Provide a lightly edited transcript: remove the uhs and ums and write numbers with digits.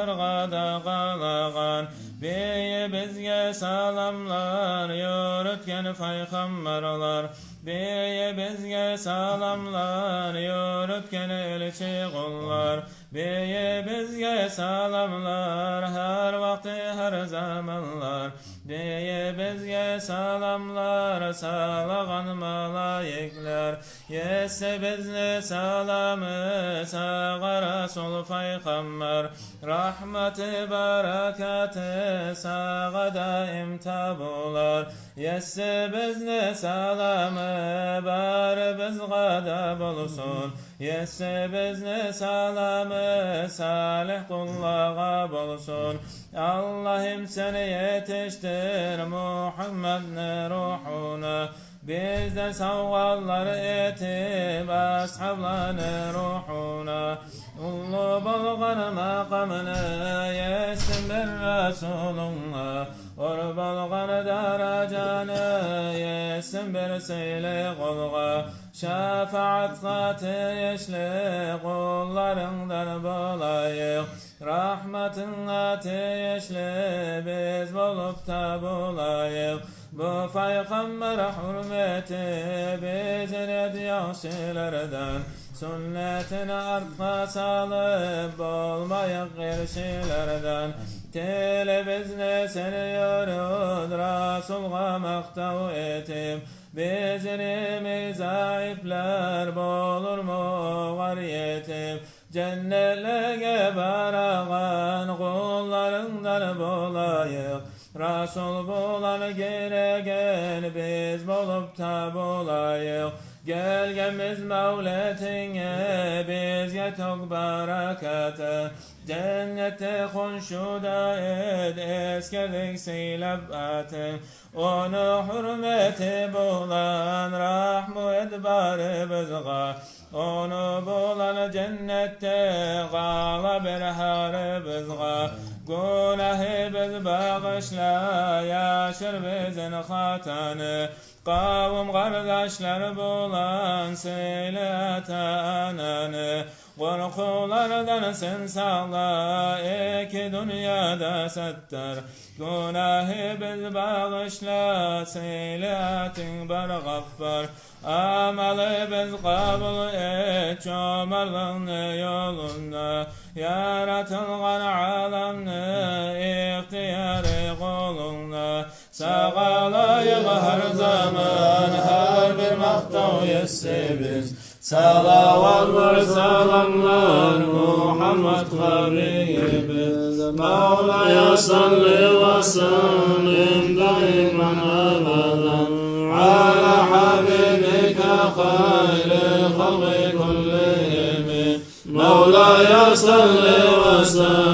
argada qalagan. Beye bizge salamlar yürütken peygamberler. Beye bizge salamlar yürütken elçi kullar. Beye bizge salamlar her vakti her zamanlar. Beye bizge salamlar salagan malayikler. Yesse bizni salamı sağa Resul peygamber. Rahmeti bereketi sağa daim tabular. Yesse bizni salamı bari biz gada bulsun. Yesse bizni salamı salih kullağa bulsun. Allah'ım seni yetiştir Muhammed'in ruhuna. Bizden savgallar etip ashabların ruhuna. Ulu bulgan makamını yesin bir Resulullah. Ur bulgan daracanı yesin bir seyli kulga. Şefaat ateşli kullarından bulayık. Rahmetin ateşli biz bulup da bulayık. Bu peygamber hürmeti bizim edyaşilerden. Sünnetini artma salıp olmayık girşilerden. Televizne seni yorud Rasul'a maktav etip. Bizini zayıflar bulur mu var yetip. Cennetlige baragan kullarından bulayık. Rasul bulan gereken biz bulup da bulayık. Gelgemiz mevletine bizge tok bereketi. Cennette konşuda ed eskerdik silabatı. Onu hürmeti bulan rahmu edbari bizga. Onu bulan cennette gala bir hari bizga. Günahı biz bağışla yaşır bizin hatanı. Kavim kardeşler bulan söyle ata-ananı. Korkulardan sen sağla iki dünyada settar. Günahı biz bağışla seylatin bar gaffar. Amalı biz kabul et çömerliğin yolunda. Yaratılgan alamını ihtiyarı kolunda. Sağalayık her zaman her bir maktav yesse biz. Salavatlar salamlar Muhammed Habibimiz. Mevla'ya salli ve sellim daiman abadan. Ala habibike hayri halki kullihim. Mevla'ya salli ve sellim